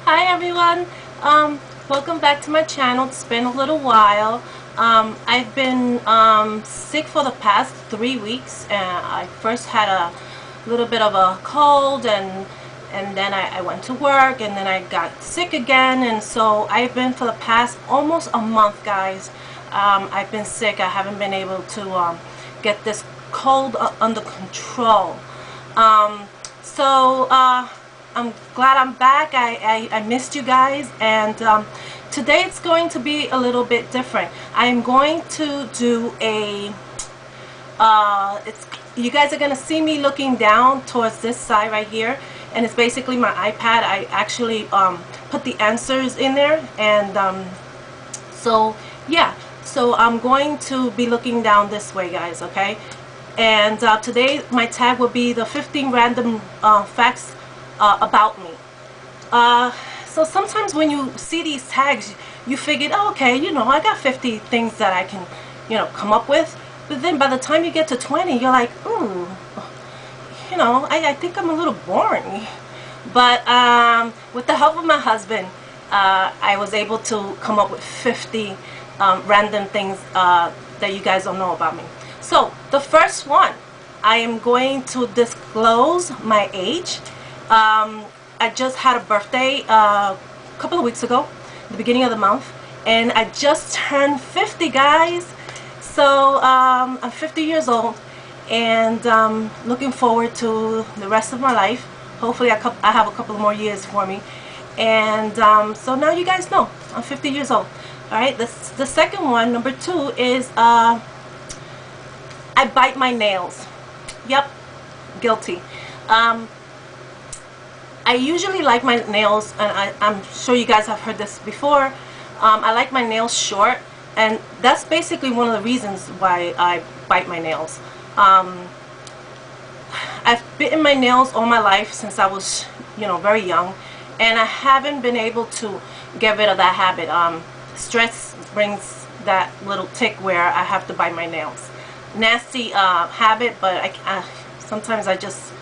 Hi everyone, welcome back to my channel. It's been a little while. I've been sick for the past 3 weeks. I first had a little bit of a cold, and then I went to work, and then I got sick again, and so I've been for the past almost a month, guys. I've been sick. I haven't been able to get this cold under control. Um, so I'm glad I'm back. I missed you guys, and today it's going to be a little bit different. I'm going to do a you guys are gonna see me looking down towards this side right here, and it's basically my iPad. I actually put the answers in there, and so yeah, so I'm going to be looking down this way, guys, okay? And today my tag will be the 15 random facts about me. So sometimes when you see these tags, you figure, oh, okay, I got 50 things that I can, come up with. But then by the time you get to 20, you're like, ooh, I think I'm a little boring. But with the help of my husband, I was able to come up with 50 random things that you guys don't know about me. So the first one, I am going to disclose my age. I just had a birthday a couple of weeks ago, the beginning of the month, and I just turned 50, guys. So I'm 50 years old, and looking forward to the rest of my life. Hopefully I have a couple of more years for me. And so now you guys know I'm 50 years old. Alright, the second one, number 2, is I bite my nails. Yep, guilty. I usually like my nails, and I'm sure you guys have heard this before. I like my nails short, and that's basically one of the reasons why I bite my nails. I've bitten my nails all my life since I was, very young, and I haven't been able to get rid of that habit. Stress brings that little tick where I have to bite my nails. Nasty habit, but sometimes I just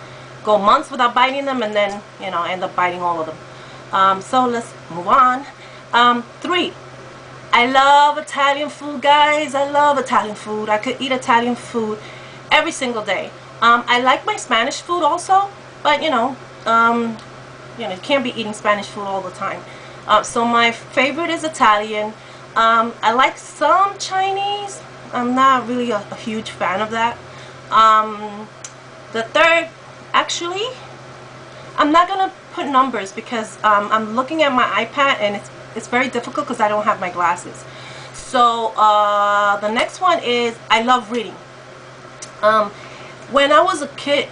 go months without biting them, and then end up biting all of them. So let's move on. 3, I love Italian food, guys. I love Italian food. I could eat Italian food every single day. I like my Spanish food also, but you can't be eating Spanish food all the time. So my favorite is Italian. I like some Chinese. I'm not really a huge fan of that. The third, actually, I'm not gonna put numbers because I'm looking at my iPad, and it's very difficult because I don't have my glasses. So the next one is I love reading. When I was a kid,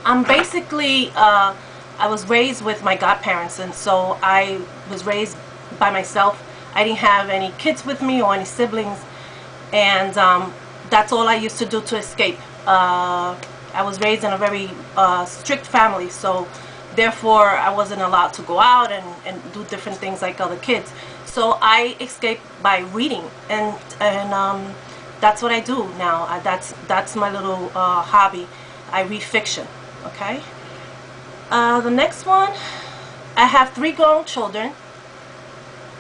I'm basically I was raised with my godparents, and so I was raised by myself. I didn't have any kids with me or any siblings, and that's all I used to do to escape. I was raised in a very strict family, so therefore I wasn't allowed to go out and do different things like other kids. So I escaped by reading, and that's what I do now. That's my little hobby. I read fiction. Okay. The next one, I have 3 grown children.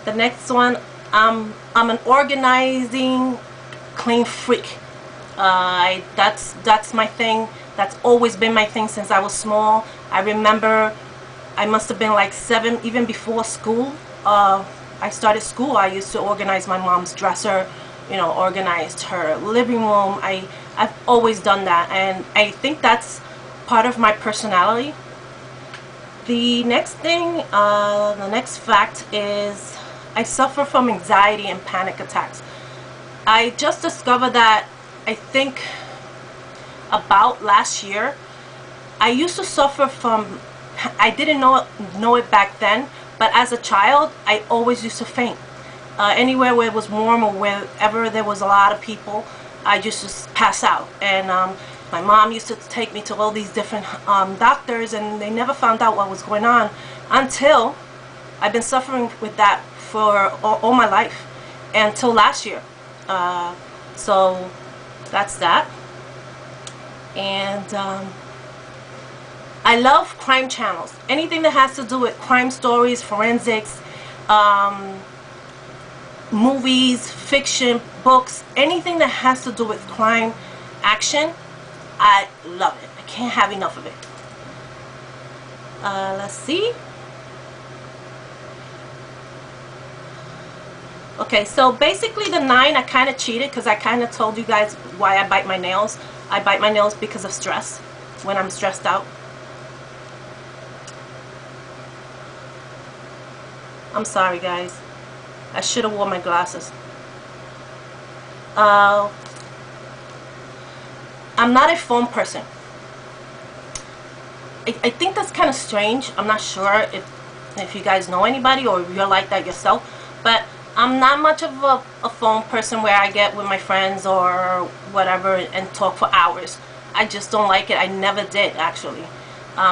The next one, I'm an organizing, clean freak. That's my thing. That's always been my thing since I was small. I remember I must have been like 7, even before school. I started school. I used to organize my mom's dresser, organized her living room. I've always done that, and I think that's part of my personality. The next thing, the next fact is I suffer from anxiety and panic attacks. I just discovered that, I think about last year. I used to suffer from, I didn't know it back then, but as a child I always used to faint. Anywhere where it was warm or wherever there was a lot of people, I used to pass out. And my mom used to take me to all these different doctors, and they never found out what was going on until I've been suffering with that for all my life until last year. So that's that. And I love crime channels. Anything that has to do with crime stories, forensics, movies, fiction, books, anything that has to do with crime, action, I love it. I can't have enough of it. Let's see. Okay, so basically the 9, I kind of cheated because I kind of told you guys why I bite my nails. I bite my nails because of stress, when I'm stressed out. I'm sorry, guys. I should have worn my glasses. I'm not a phone person. I think that's kind of strange. I'm not sure if you guys know anybody or you're like that yourself, but I'm not much of a phone person where I get with my friends or whatever and talk for hours. I just don't like it. I never did, actually.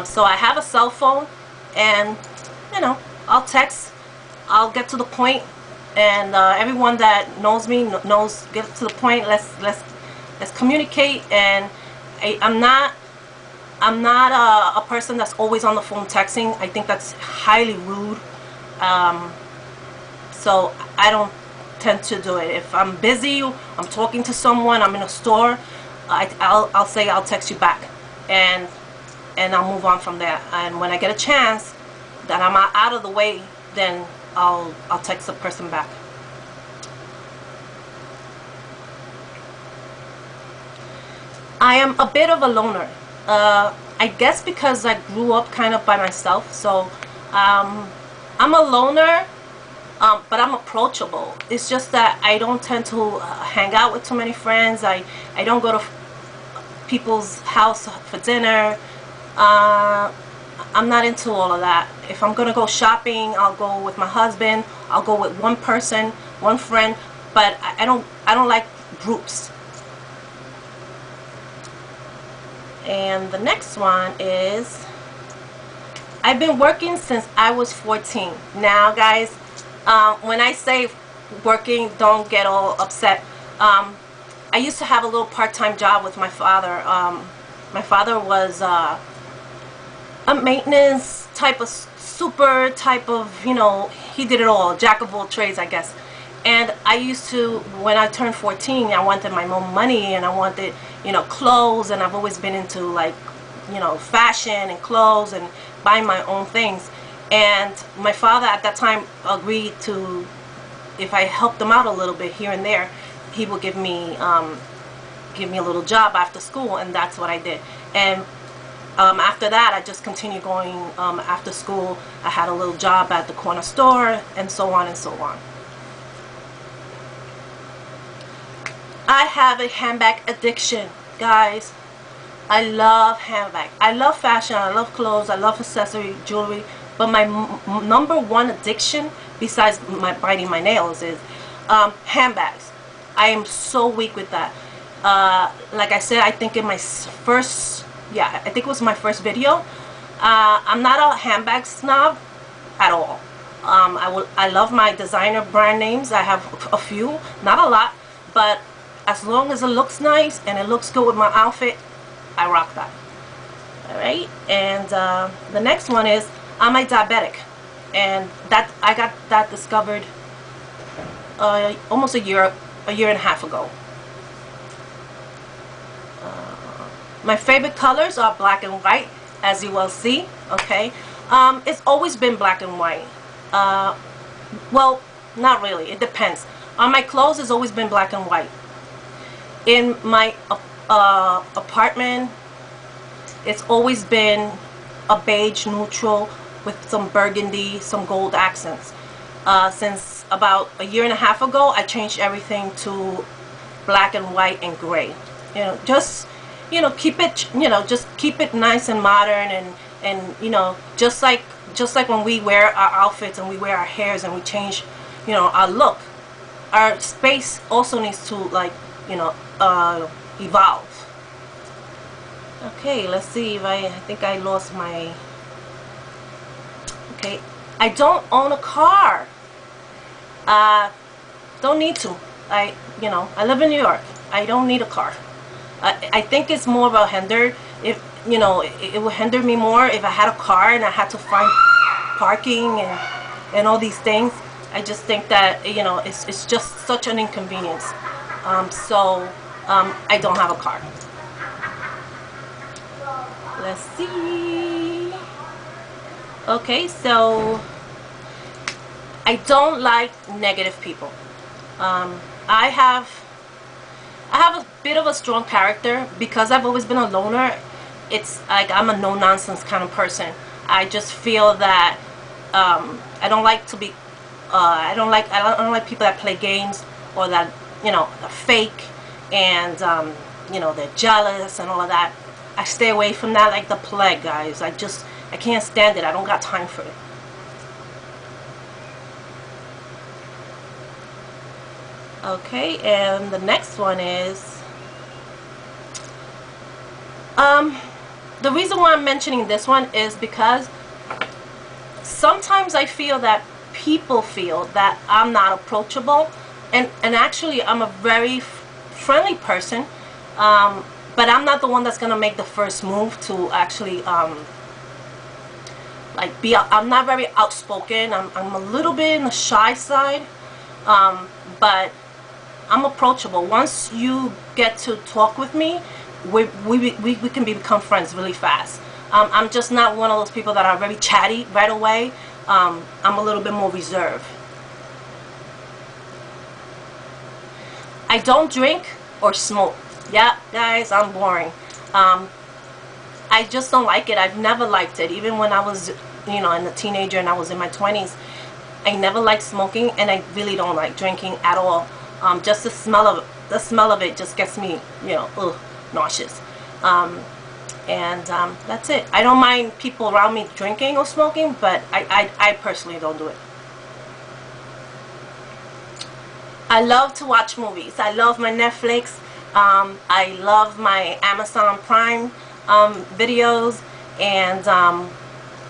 So I have a cell phone, and you know, I'll text. I'll get to the point, and everyone that knows me knows, get to the point. Let's communicate. And I'm not a person that's always on the phone texting. I think that's highly rude. So I don't tend to do it. If I'm busy, I'm talking to someone, I'm in a store, I'll say I'll text you back, and I'll move on from there. And when I get a chance that I'm out of the way, then I'll text the person back. I am a bit of a loner. I guess because I grew up kind of by myself, so I'm a loner. But I'm approachable. It's just that I don't tend to hang out with too many friends. I don't go to people's house for dinner. I'm not into all of that. If I'm gonna go shopping, I'll go with my husband. I'll go with one person, one friend. But I don't like groups. And the next one is, I've been working since I was 14. Now, guys, when I say working, don't get all upset. I used to have a little part-time job with my father. My father was a maintenance type of super type of, you know, he did it all, jack of all trades, I guess. And I used to, when I turned 14, I wanted my own money, and I wanted, you know, clothes, and I've always been into, like, you know, fashion and clothes and buying my own things. And my father at that time agreed to, if I helped him out a little bit here and there, he would give me a little job after school, and that's what I did. And after that, I just continued going after school. I had a little job at the corner store, and so on and so on. I have a handbag addiction, guys. I love handbags. I love fashion. I love clothes. I love accessory, jewelry. But my number one addiction, besides my biting my nails, is handbags. I am so weak with that. Like I said, I think in my first, I think it was my first video. I'm not a handbag snob at all. I love my designer brand names. I have a few, not a lot, but as long as it looks nice and it looks good with my outfit, I rock that. Alright, and the next one is, I'm a diabetic, and that I got that discovered almost a year and a half ago. My favorite colors are black and white, as you will see. Okay, it's always been black and white. Well, not really. It depends. On my clothes, it's always been black and white. In my apartment, it's always been a beige neutral with some burgundy, some gold accents. Since about a year and a half ago, I changed everything to black and white and gray. You know, just, you know, keep it, you know, just keep it nice and modern, and you know, just like when we wear our outfits and we wear our hairs and we change, you know, our look, our space also needs to, like, you know, evolve. Okay, let's see if I think I lost my, okay, I don't own a car. Don't need to. You know, I live in New York. I don't need a car. I think it's more of a hinder. you know, it would hinder me more if I had a car and I had to find parking and all these things. I just think that, you know, it's just such an inconvenience. I don't have a car. Let's see. Okay, so I don't like negative people. I have a bit of a strong character because I've always been a loner. It's like I'm a no-nonsense kind of person. I just feel that I don't like to be. I don't like people that play games or that, you know, are fake and you know, they're jealous and all of that. I stay away from that like the plague, guys. I can't stand it. I don't got time for it. Okay, and the next one is the reason why I'm mentioning this one is because sometimes I feel that people feel that I'm not approachable, and actually I'm a very friendly person, but I'm not the one that's gonna make the first move to actually like I'm not very outspoken. I'm a little bit in the shy side, but I'm approachable. Once you get to talk with me, we can become friends really fast. I'm just not one of those people that are very chatty right away. I'm a little bit more reserved. I don't drink or smoke. Yeah, guys, I'm boring. I just don't like it. I've never liked it. Even when I was, you know, a teenager and I was in my 20s, I never liked smoking, and I really don't like drinking at all. Just the smell of it just gets me, you know, nauseous. That's it. I don't mind people around me drinking or smoking, but I personally don't do it. I love to watch movies. I love my Netflix. I love my Amazon Prime videos, and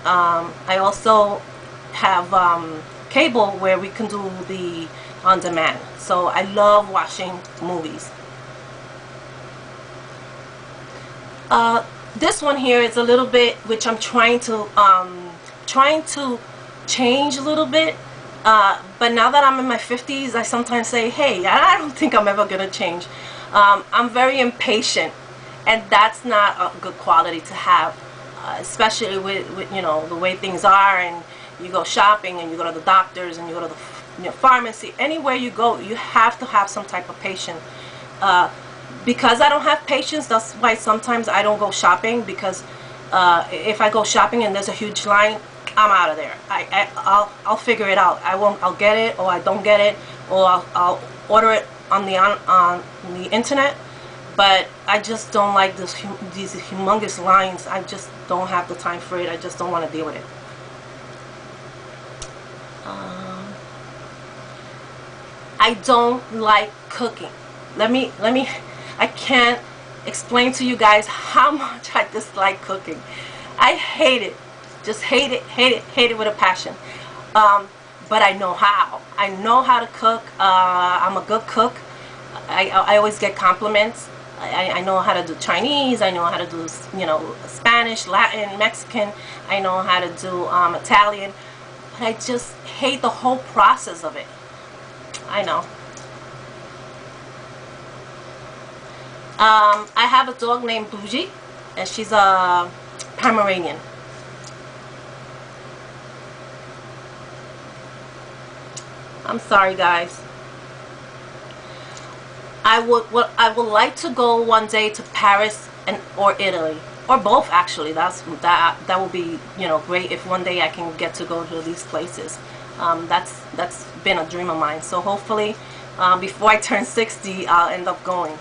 I also have cable where we can do the on demand. So I love watching movies. This one here is a little bit, which I'm trying to change a little bit. But now that I'm in my 50s, I sometimes say, hey, I don't think I'm ever gonna change. I'm very impatient, and that's not a good quality to have, especially with you know, the way things are, and you go shopping and you go to the doctors and you go to the, you know, pharmacy. Anywhere you go, you have to have some type of patience. Because I don't have patience, that's why sometimes I don't go shopping, because if I go shopping and there's a huge line, I'm out of there. I'll figure it out. I'll get it, or I don't get it, or I'll order it on the internet. But I just don't like these humongous lines. I just don't have the time for it. I just don't want to deal with it. I don't like cooking. I can't explain to you guys how much I dislike cooking. I hate it. Just hate it with a passion. But I know how. I know how to cook. I'm a good cook. I always get compliments. I know how to do Chinese. I know how to do, you know, Spanish, Latin, Mexican. I know how to do Italian. But I just hate the whole process of it. I know. I have a dog named Bougie, and she's a Pomeranian. I'm sorry, guys. I would like to go one day to Paris or Italy, or both actually. That would be, you know, great if one day I can get to go to these places. That's been a dream of mine. So hopefully, before I turn 60, I'll end up going.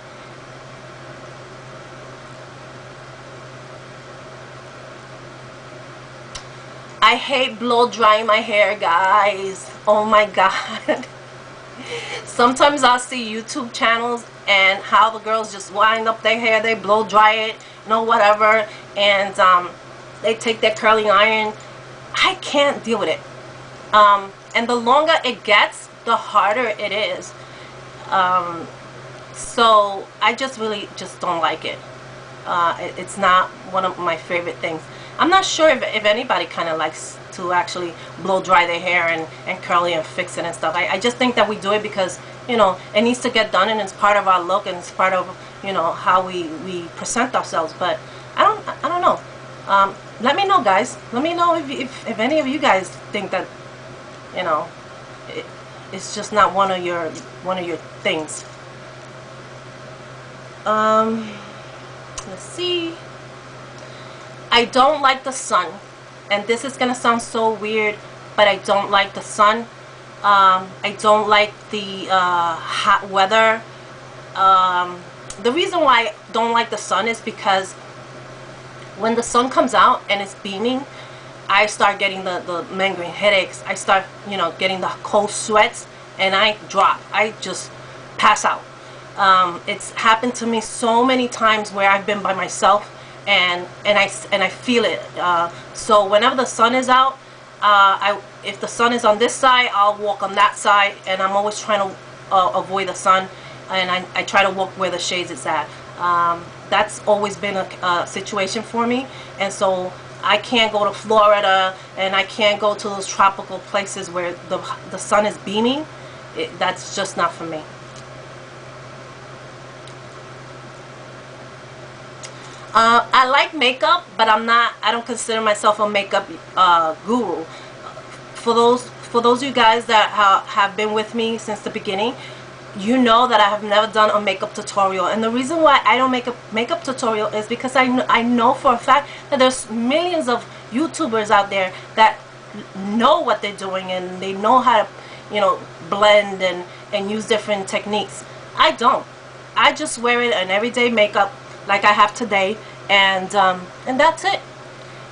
I hate blow drying my hair, guys. Oh my god. Sometimes I'll see YouTube channels and how the girls just wind up their hair, they blow dry it, you know, whatever, and they take their curling iron. I can't deal with it. And the longer it gets, the harder it is. So I just really don't like it. It's not one of my favorite things. I'm not sure if anybody kind of likes to actually blow dry their hair and curl it and fix it and stuff. I just think that we do it because, you know, it needs to get done, and it's part of our look, and it's part of, you know, how we present ourselves. But I don't know. Let me know, guys. Let me know if any of you guys think that, you know, it's just not one of your things. Let's see. I don't like the sun, and this is gonna sound so weird, but I don't like the sun. I don't like the hot weather. The reason why I don't like the sun is because when the sun comes out and it's beaming, I start getting the migraine headaches. I start, you know, getting the cold sweats, and I drop. I just pass out. It's happened to me so many times where I've been by myself, and I feel it. So whenever the sun is out, if the sun is on this side, I'll walk on that side, and I'm always trying to avoid the sun, and I try to walk where the shades is at. That's always been a situation for me, and so I can't go to Florida, and I can't go to those tropical places where the sun is beaming. That's just not for me. I like makeup, but I don't consider myself a makeup guru. For those of you guys that have been with me since the beginning, you know that I have never done a makeup tutorial. And the reason why I don't make a makeup tutorial is because I know for a fact that there's millions of YouTubers out there that know what they're doing, and they know how to, you know, blend and use different techniques. I don't. I just wear it an everyday makeup like I have today, and that's it.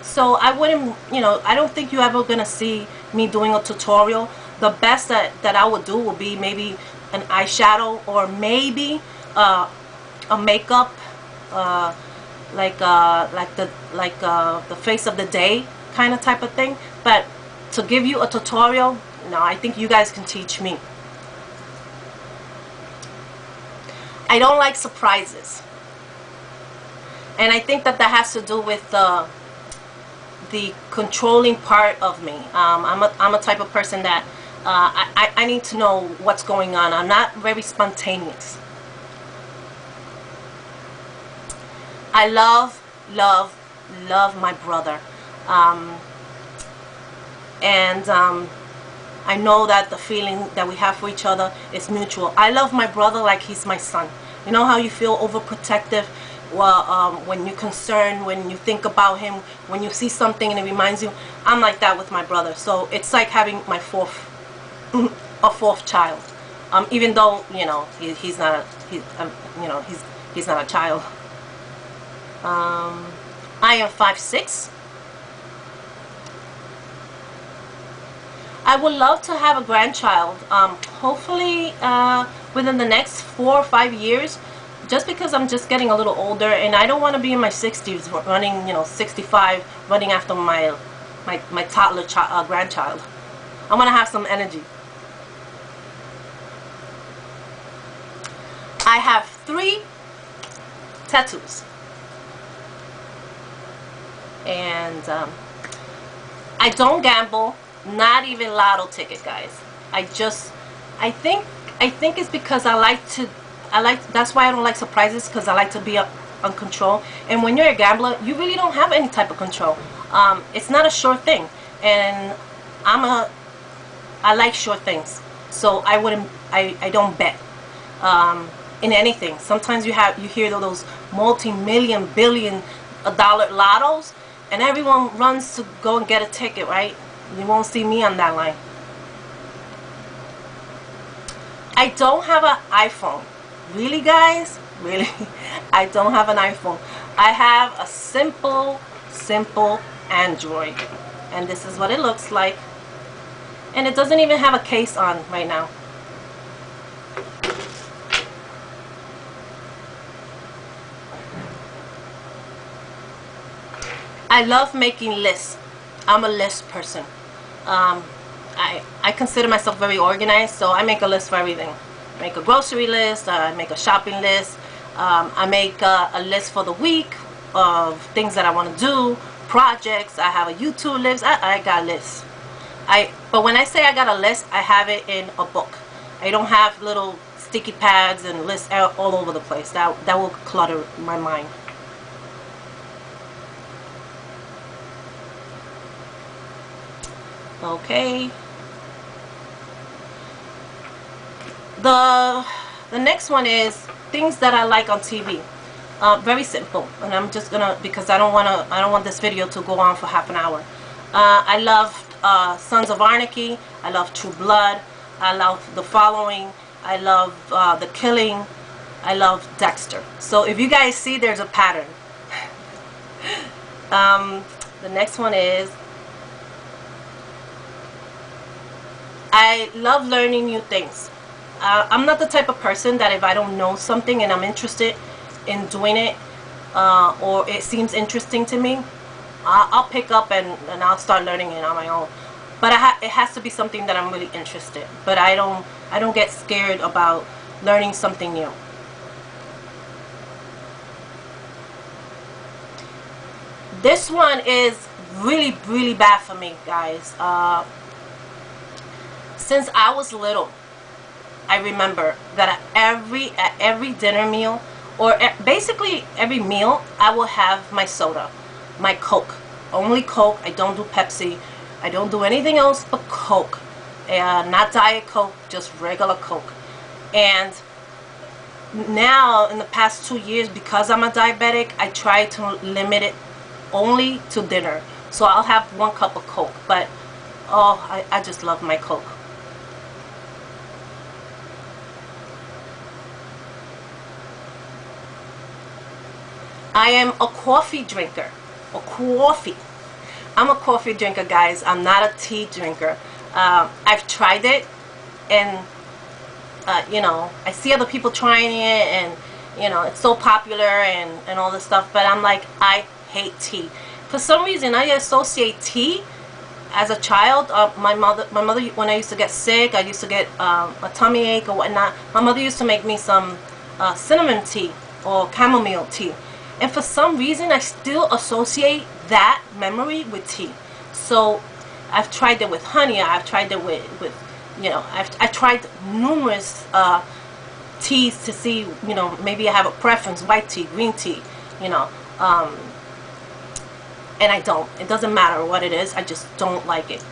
So I wouldn't, you know, I don't think you're ever gonna see me doing a tutorial. The best that I would do would be maybe an eyeshadow, or maybe a makeup, like the face of the day kind of type of thing. But to give you a tutorial, no, I think you guys can teach me. I don't like surprises, and I think that has to do with the controlling part of me. I'm a type of person that I need to know what's going on. I'm not very spontaneous. I love my brother, and I know that the feeling that we have for each other is mutual. I love my brother like he's my son. You know how you feel overprotective? Well, when you're concerned, when you think about him, when you see something and it reminds you. I'm like that with my brother. So it's like having my a fourth child. Even though, you know, he's not a child. I am 5'6". I would love to have a grandchild. Hopefully within the next 4 or 5 years. Just because I'm just getting a little older, and I don't want to be in my 60s running, you know, 65, running after my toddler grandchild. I want to have some energy. I have 3 tattoos, and I don't gamble, not even lotto ticket, guys. I think it's because that's why I don't like surprises, because I like to be on control. And when you're a gambler, you really don't have any type of control. It's not a sure thing, and I like sure things. So I don't bet in anything. Sometimes you hear those multi-million, billion-dollar lottos, and everyone runs to go and get a ticket, right? You won't see me on that line. I don't have an iPhone. Really, guys? Really? I don't have an iPhone. I have a simple Android, and this is what it looks like, and it doesn't even have a case on right now. I love making lists. I'm a list person. I consider myself very organized, so I make a list for everything. Make a grocery list, I make a shopping list, I make a list for the week, of things that I want to do, projects. I have a YouTube list. I got lists. But when I say I got a list, I have it in a book. I don't have little sticky pads and lists all over the place. That will clutter my mind. Okay. The next one is things that I like on TV. Very simple, and I'm just gonna, because I don't want this video to go on for half an hour. I love Sons of Anarchy. I love True Blood. I love The Following. I love The Killing. I love Dexter. So if you guys see, there's a pattern. The next one is, I love learning new things. I'm not the type of person that if I don't know something and I'm interested in doing it, or it seems interesting to me, I'll pick up and I'll start learning it on my own. But it has to be something that I'm really interested in. But I don't get scared about learning something new. This one is really, really bad for me, guys. Since I was little, I remember that at every dinner meal, or basically every meal, I will have my soda, my Coke. Only Coke. I don't do Pepsi. I don't do anything else but Coke. Not Diet Coke, just regular Coke. And now, in the past 2 years, because I'm a diabetic, I try to limit it only to dinner. So I'll have 1 cup of Coke. But, oh, I just love my Coke. I am a coffee drinker. I'm a coffee drinker, guys. I'm not a tea drinker. I've tried it, and you know, I see other people trying it, and you know, it's so popular and all this stuff. But I'm like, I hate tea. For some reason, I associate tea. As a child, my mother, when I used to get sick, I used to get a tummy ache or whatnot. My mother used to make me some cinnamon tea or chamomile tea. And for some reason, I still associate that memory with tea. So I've tried it with honey. I've tried it with you know, I tried numerous teas to see, you know, maybe I have a preference, white tea, green tea, you know. And I don't. It doesn't matter what it is. I just don't like it.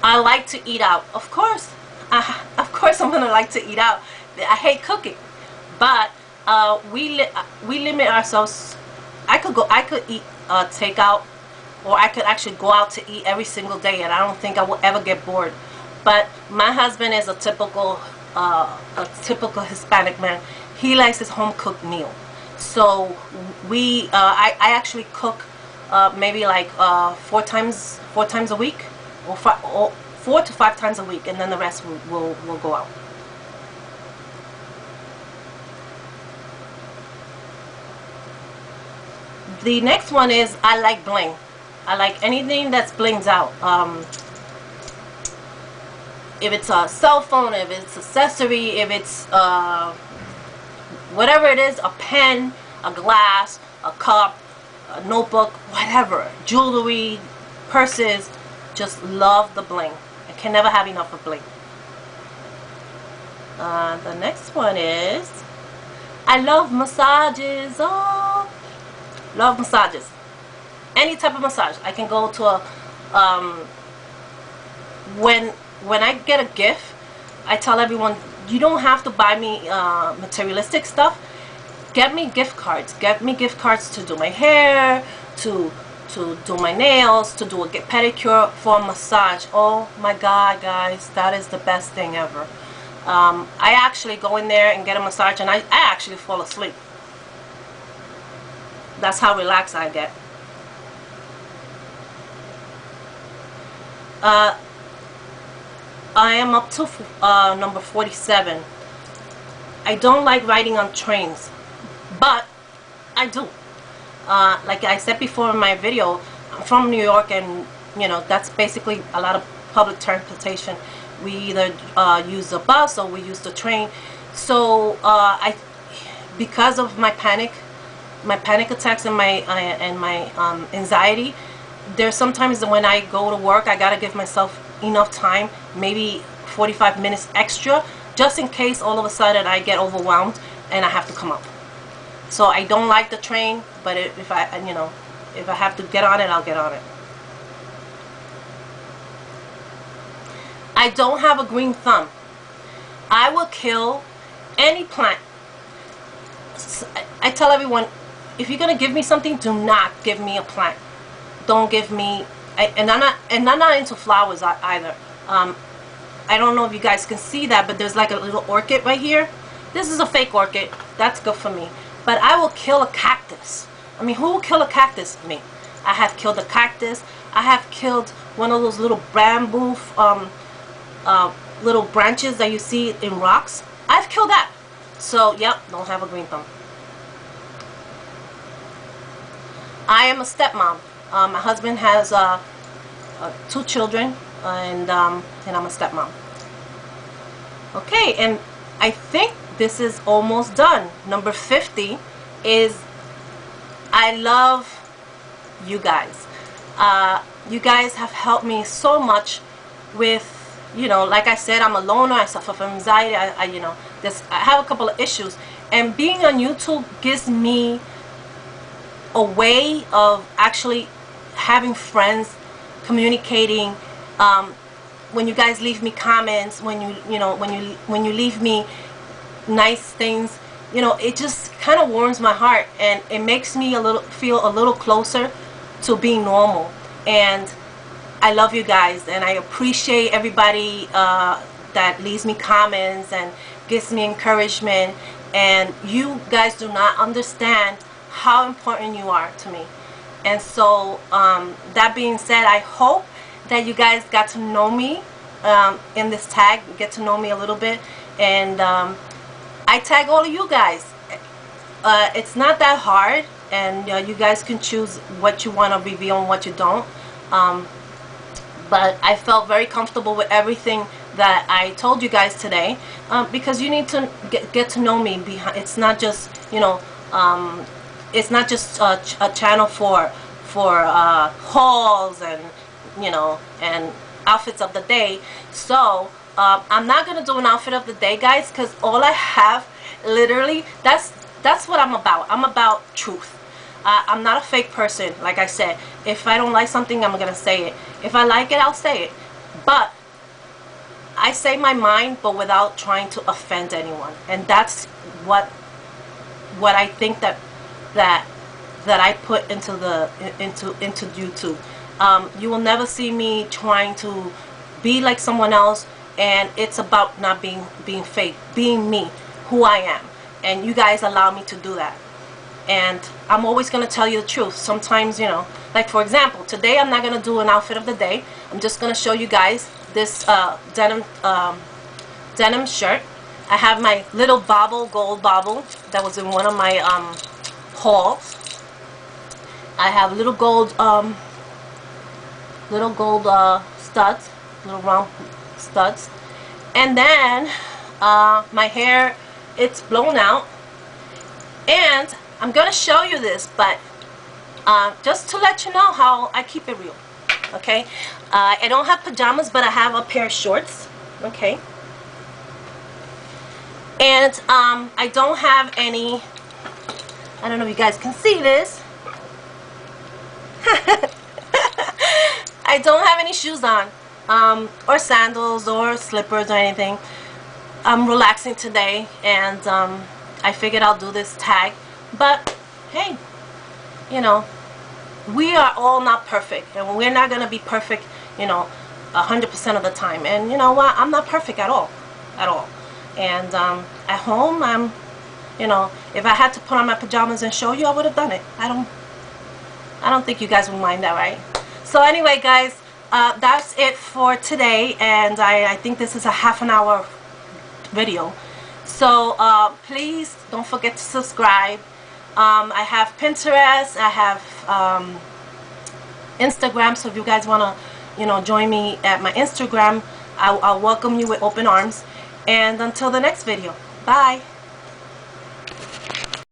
I like to eat out. Of course. Of course I'm going to like to eat out. I hate cooking. But we limit ourselves. I could eat takeout, or I could actually go out to eat every single day, and I don't think I will ever get bored. But my husband is a typical Hispanic man. He likes his home cooked meal. So I actually cook maybe like 4 times a week, or 4 to 5 times a week, and then the rest will go out. The next one is, I like bling. I like anything that's blings out. If it's a cell phone, if it's accessory, if it's whatever it is, a pen, a glass, a cup, a notebook, whatever, jewelry, purses, just love the bling. I can never have enough of bling. The next one is, I love massages. Oh, love massages. Any type of massage. I can go to a when I get a gift, I tell everyone, you don't have to buy me materialistic stuff. Get me gift cards. Get me gift cards to do my hair, to do my nails, to do a pedicure, for a massage. Oh my God, guys, that is the best thing ever. I actually go in there and get a massage, and I actually fall asleep. That's how relaxed I get. I am up to number 47. I don't like riding on trains, but I do. Like I said before in my video, I'm from New York, and you know, that's basically a lot of public transportation. We either use the bus or we use the train. So because of my panic attacks and my anxiety, there's sometimes when I go to work, I gotta give myself enough time, maybe 45 minutes extra, just in case all of a sudden I get overwhelmed and I have to come up. So I don't like the train, but if I have to get on it, I'll get on it. I don't have a green thumb. I will kill any plant. I tell everyone, if you're gonna give me something, do not give me a plant. Don't give me, and I'm not into flowers either. I don't know if you guys can see that, but there's like a little orchid right here. This is a fake orchid. That's good for me. But I will kill a cactus. I mean, who will kill a cactus? Me. I have killed a cactus. I have killed one of those little bamboo little branches that you see in rocks. I've killed that. So, yep, don't have a green thumb. I am a stepmom. My husband has 2 children, and I'm a stepmom. Okay, and I think this is almost done. Number 50 is I love you guys. You guys have helped me so much with, like I said, I'm a loner. I suffer from anxiety. I have a couple of issues, and being on YouTube gives me a way of actually having friends, communicating. When you guys leave me comments, when you leave me nice things, it just kind of warms my heart, and it makes me feel a little closer to being normal. And I love you guys, and I appreciate everybody that leaves me comments and gives me encouragement. And you guys do not understand how important you are to me. And so that being said, I hope that you guys got to know me in this tag, get to know me a little bit, and I tag all of you guys. It's not that hard, and you guys can choose what you want to reveal and what you don't. But I felt very comfortable with everything that I told you guys today, because you need to get to know me. It's not just it's not just a channel for hauls and and outfits of the day. So I'm not gonna do an outfit of the day, guys, because all I have, literally, that's what I'm about. I'm about truth. I'm not a fake person. Like I said, if I don't like something, I'm gonna say it. If I like it, I'll say it. But I say my mind, but without trying to offend anyone. And that's what I think that I put into YouTube. You will never see me trying to be like someone else, and it's about not being fake, being me, who I am. And you guys allow me to do that. And I'm always going to tell you the truth. Sometimes, like for example, today I'm not going to do an outfit of the day. I'm just going to show you guys this denim shirt. I have my little gold bauble that was in one of my hauls. I have little gold studs, little round studs. And then my hair, it's blown out. And I'm gonna show you this, but just to let you know how I keep it real. Okay, I don't have pajamas, but I have a pair of shorts. Okay, and I don't have any, I don't know if you guys can see this. I don't have any shoes on, or sandals or slippers or anything. I'm relaxing today, and I figured I'll do this tag. But hey, we are all not perfect, and we're not gonna be perfect 100% of the time. And you know what, I'm not perfect at all. And at home, I'm if I had to put on my pajamas and show you, I would have done it. I don't think you guys would mind that, right? So anyway, guys, that's it for today, and I think this is a half-an-hour video. So please don't forget to subscribe. I have Pinterest, I have Instagram, so if you guys want to join me at my Instagram, I'll welcome you with open arms. And until the next video, bye.